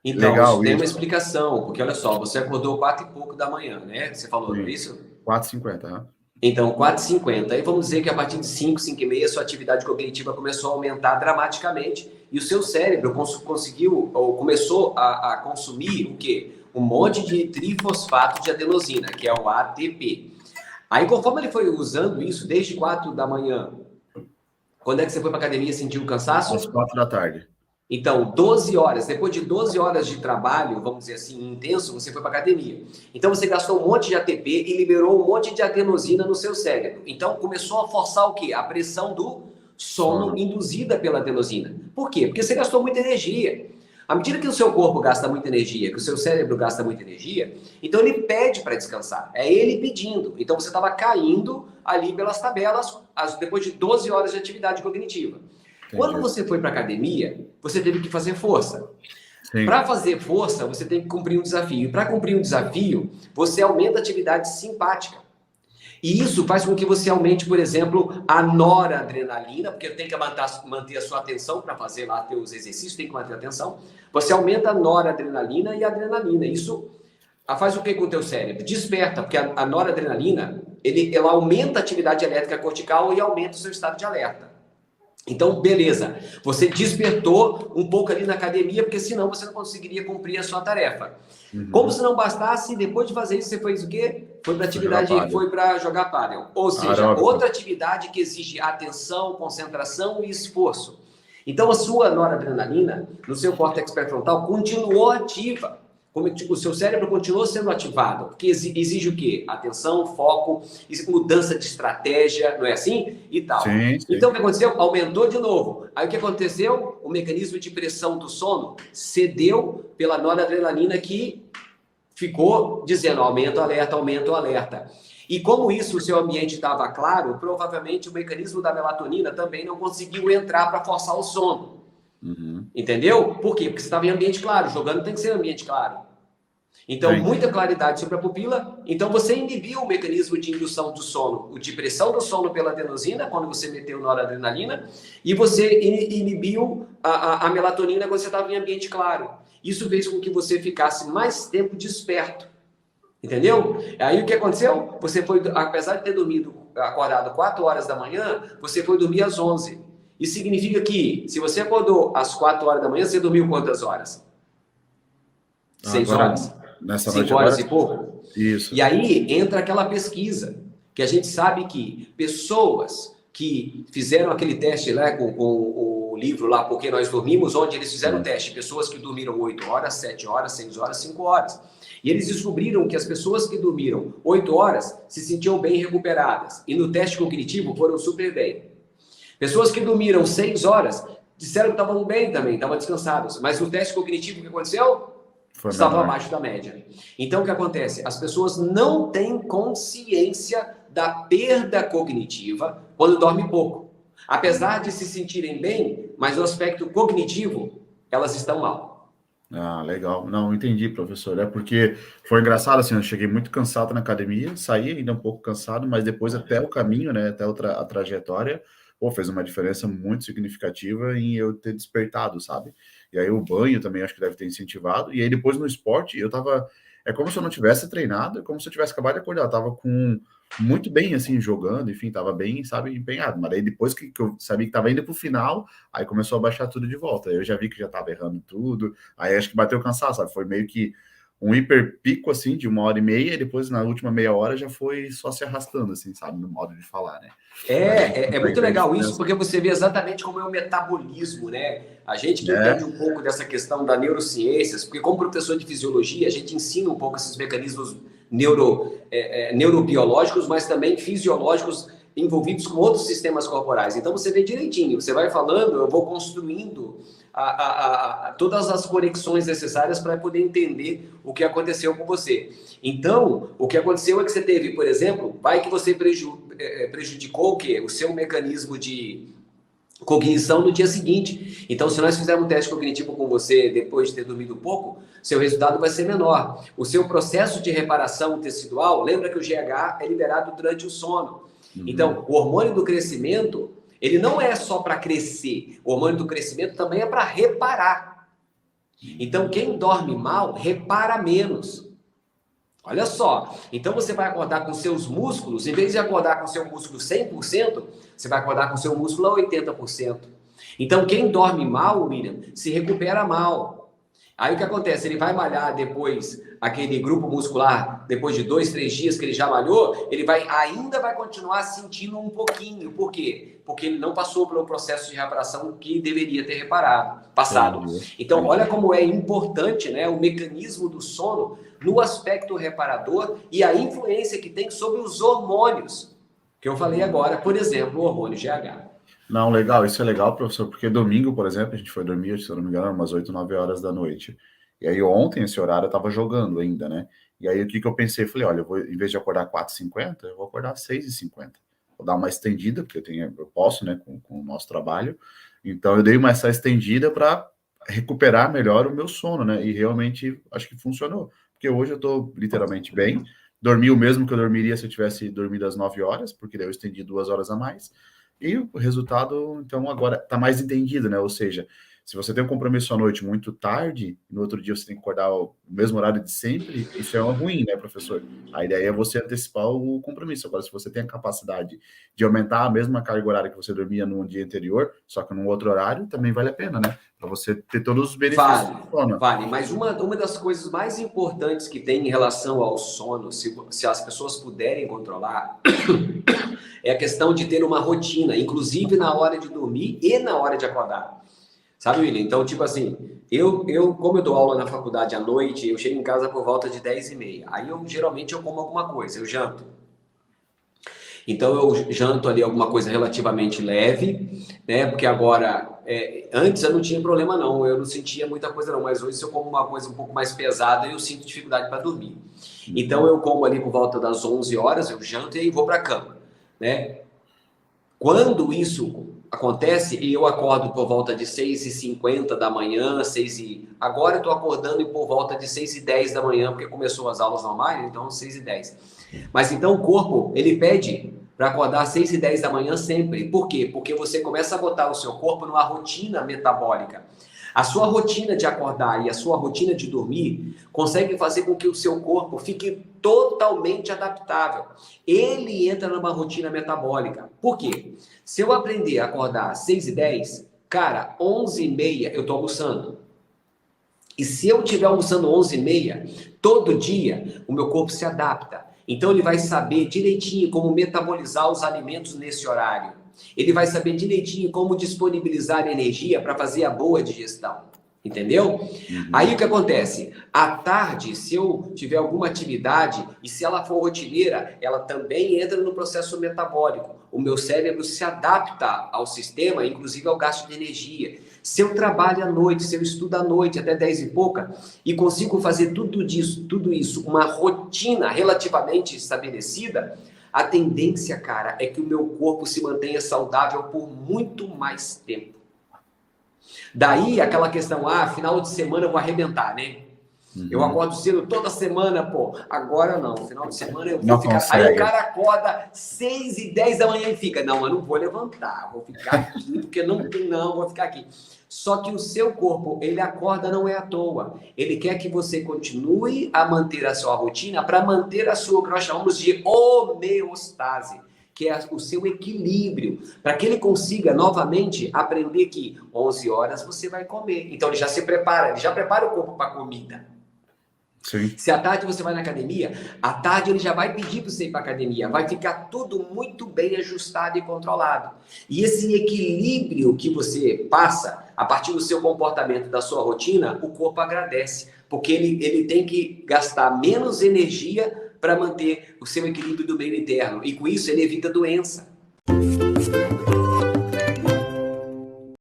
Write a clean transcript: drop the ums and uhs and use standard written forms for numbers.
Então, isso Legal tem uma isso. explicação, porque olha só, você acordou 4 e pouco da manhã, né? Você falou, não é Sim. isso? 4h50, né? Então, 4h50. Aí vamos dizer que a partir de 5, 5h30, sua atividade cognitiva começou a aumentar dramaticamente e o seu cérebro conseguiu, ou começou a consumir o quê? Um monte de trifosfato de adenosina, que é o ATP. Aí, conforme ele foi usando isso desde 4 da manhã, quando é que você foi para academia e sentiu Às cansaço? 4 da tarde. Então, 12 horas, depois de 12 horas de trabalho, vamos dizer assim, intenso, você foi para academia. Então, você gastou um monte de ATP e liberou um monte de adenosina no seu cérebro. Então, começou a forçar o quê? A pressão do sono Sono. induzida pela adenosina. Por quê? Porque você gastou muita energia. À medida que o seu corpo gasta muita energia, que o seu cérebro gasta muita energia, então ele pede para descansar. É ele pedindo. Então, você estava caindo ali pelas tabelas depois de 12 horas de atividade cognitiva. Quando Entendi. você foi para academia, você teve que fazer força. Sim. Para fazer força, você tem que cumprir um desafio. E para cumprir um desafio, você aumenta a atividade simpática. E isso faz com que você aumente, por exemplo, a noradrenalina, porque tem que manter a sua atenção para fazer lá os exercícios, tem que manter a atenção. Você aumenta a noradrenalina e a adrenalina. Isso faz o que com o teu cérebro? Desperta, porque a noradrenalina, ela aumenta a atividade elétrica cortical e aumenta o seu estado de alerta. Então, beleza, você despertou um pouco ali na academia, porque senão você não conseguiria cumprir a sua tarefa. Como Uhum. se não bastasse, depois de fazer isso, você fez o quê? Foi para Fui jogar atividade, pádel. foi para jogar pádel. Ou seja, Aeróbica. outra atividade que exige atenção, concentração e esforço. Então, a sua noradrenalina, no seu córtex pré-frontal, continuou ativa. Como o seu cérebro continuou sendo ativado, porque exige o quê? Atenção, foco, mudança de estratégia, não é assim? E tal. Sim, Então, sim. o que aconteceu? Aumentou de novo. Aí, o que aconteceu? O mecanismo de pressão do sono cedeu pela noradrenalina que ficou dizendo aumenta o alerta, aumenta o alerta. E como isso, o seu ambiente estava claro, provavelmente o mecanismo da melatonina também não conseguiu entrar para forçar o sono. Uhum. Entendeu? Por quê? Porque você estava em ambiente claro. Jogando tem que ser ambiente claro. Então, Sim. muita claridade sobre a pupila. Então, você inibiu o mecanismo de indução do sono, o de pressão do sono pela adenosina, quando você meteu noradrenalina, e você inibiu a melatonina quando você estava em ambiente claro. Isso fez com que você ficasse mais tempo desperto. Entendeu? Aí o que aconteceu? Você foi, apesar de ter dormido, acordado 4 horas da manhã, você foi dormir às 11. Isso significa que, se você acordou às 4 horas da manhã, você dormiu quantas horas? 6 Agora, horas? nessa noite 5 agora, horas e pouco? isso. E aí entra aquela pesquisa, que a gente sabe que pessoas que fizeram aquele teste lá com o livro lá, Porque Nós Dormimos, onde eles fizeram o Sim. teste, pessoas que dormiram 8 horas, 7 horas, 6 horas, 5 horas. E eles descobriram que as pessoas que dormiram 8 horas se sentiam bem recuperadas. E no teste cognitivo foram super bem. Pessoas que dormiram 6 horas disseram que estavam bem também, estavam descansados. Mas no teste cognitivo, o que aconteceu? Foi Estavam menor. abaixo da média. Então, o que acontece? As pessoas não têm consciência da perda cognitiva quando dormem pouco. Apesar de se sentirem bem, mas no aspecto cognitivo, elas estão mal. Ah, legal. Não, entendi, professor. É porque foi engraçado, assim, eu cheguei muito cansado na academia, saí ainda um pouco cansado, mas depois até o caminho, né, até a trajetória, pô, fez uma diferença muito significativa em eu ter despertado, sabe? E aí o banho também acho que deve ter incentivado. E aí depois no esporte, eu tava... É como se eu não tivesse treinado, é como se eu tivesse acabado de acordar. Eu tava com... Muito bem, assim, jogando, enfim, tava bem, sabe, empenhado. Mas aí depois que eu sabia que tava indo pro final, aí começou a baixar tudo de volta. Eu já vi que já tava errando tudo. Aí acho que bateu cansaço, sabe? Foi meio que um hiper pico, assim, de 1h30, e depois na última meia hora já foi só se arrastando, assim, sabe? No modo de falar, né? Mas a gente É consegue muito ver a legal isso, diferença. porque você vê exatamente como é o metabolismo, né? A gente que É, entende um pouco dessa questão da neurociências, porque como professor de fisiologia, a gente ensina um pouco esses mecanismos neurobiológicos, mas também fisiológicos envolvidos com outros sistemas corporais. Então você vê direitinho, você vai falando, eu vou construindo todas as conexões necessárias para poder entender o que aconteceu com você. Então, o que aconteceu é que você teve, por exemplo, vai que você prejudicou o quê? O seu mecanismo de cognição no dia seguinte. Então, se nós fizermos um teste cognitivo com você depois de ter dormido pouco, seu resultado vai ser menor. O seu processo de reparação tecidual, lembra que o GH é liberado durante o sono. uhum, Então, o hormônio do crescimento, ele não é só para crescer. O hormônio do crescimento também é para reparar. Então, quem dorme mal, repara menos. Olha só, então você vai acordar com seus músculos, em vez de acordar com seu músculo 100%, você vai acordar com seu músculo a 80%. Então, quem dorme mal, William, se recupera mal. Aí o que acontece? Ele vai malhar depois, aquele grupo muscular, depois de 2, 3 dias que ele já malhou, ele ainda vai continuar sentindo um pouquinho. Por quê? Porque ele não passou pelo processo de reparação que deveria ter passado. Então, olha como é importante, né, o mecanismo do sono no aspecto reparador e a influência que tem sobre os hormônios, que eu falei agora, por exemplo, o hormônio GH. Não, legal, isso é legal, professor, porque domingo, por exemplo, a gente foi dormir, se eu não me engano, umas 8, 9 horas da noite. E aí ontem, esse horário, eu tava jogando ainda, né? E aí o que eu pensei? Falei, olha, em vez de acordar 4h50, eu vou acordar 6h50. Vou dar uma estendida, porque eu posso, né, com o nosso trabalho. Então eu dei essa estendida para recuperar melhor o meu sono, né? E realmente acho que funcionou. Porque hoje eu tô literalmente bem. Dormi o mesmo que eu dormiria se eu tivesse dormido às 9 horas, porque daí eu estendi 2 horas a mais. E o resultado, então, agora está mais entendido, né? Ou seja, se você tem um compromisso à noite muito tarde, no outro dia você tem que acordar o mesmo horário de sempre, isso é ruim, né, professor? A ideia é você antecipar o compromisso. Agora, se você tem a capacidade de aumentar a mesma carga horária que você dormia no dia anterior, só que num outro horário, também vale a pena, né? Para você ter todos os benefícios do sono. Vale. Mas uma das coisas mais importantes que tem em relação ao sono, se as pessoas puderem controlar, é a questão de ter uma rotina, inclusive na hora de dormir e na hora de acordar. Sabe, William? Então, tipo assim, como eu dou aula na faculdade à noite, eu chego em casa por volta de 10h30. Aí, geralmente, eu como alguma coisa, eu janto. Então, eu janto ali alguma coisa relativamente leve, né? Porque agora, antes eu não tinha problema não, eu não sentia muita coisa não, mas hoje se eu como uma coisa um pouco mais pesada, eu sinto dificuldade para dormir. Então, eu como ali por volta das 11 horas, eu janto e aí vou para a cama, né? Quando isso acontece, eu acordo por volta de 6h50 da manhã, agora eu estou acordando por volta de 6h10 da manhã, porque começou as aulas normais, então 6h10. Mas então o corpo, ele pede para acordar às 6h10 da manhã sempre. Por quê? Porque você começa a botar o seu corpo numa rotina metabólica. A sua rotina de acordar e a sua rotina de dormir consegue fazer com que o seu corpo fique totalmente adaptável. Ele entra numa rotina metabólica. Por quê? Se eu aprender a acordar às 6h10, cara, 11h30 eu estou almoçando. E se eu estiver almoçando 11h30, todo dia o meu corpo se adapta. Então ele vai saber direitinho como metabolizar os alimentos nesse horário. Ele vai saber direitinho como disponibilizar energia para fazer a boa digestão. Entendeu? Aí o que acontece? À tarde, se eu tiver alguma atividade e se ela for rotineira, ela também entra no processo metabólico. O meu cérebro se adapta ao sistema, inclusive ao gasto de energia. Se eu trabalho à noite, se eu estudo à noite até 10 e pouca e consigo fazer tudo isso, uma rotina relativamente estabelecida, a tendência, cara, é que o meu corpo se mantenha saudável por muito mais tempo. Daí aquela questão, final de semana eu vou arrebentar, né? Eu acordo cedo toda semana, pô. Agora não, final de semana eu vou ficar. Aí o cara acorda 6h10 da manhã e fica, não, eu não vou levantar, vou ficar aqui, porque vou ficar aqui. Só que o seu corpo, ele acorda não é à toa. Ele quer que você continue a manter a sua rotina para manter a sua, que nós chamamos de homeostase, que é o seu equilíbrio, para que ele consiga novamente aprender que 11 horas você vai comer. Então ele já se prepara, ele já prepara o corpo para a comida. Sim. Se à tarde você vai na academia, à tarde ele já vai pedir para você ir para a academia, vai ficar tudo muito bem ajustado e controlado. E esse equilíbrio que você passa a partir do seu comportamento, da sua rotina, o corpo agradece, porque ele tem que gastar menos energia para manter o seu equilíbrio do meio interno. E com isso ele evita doença.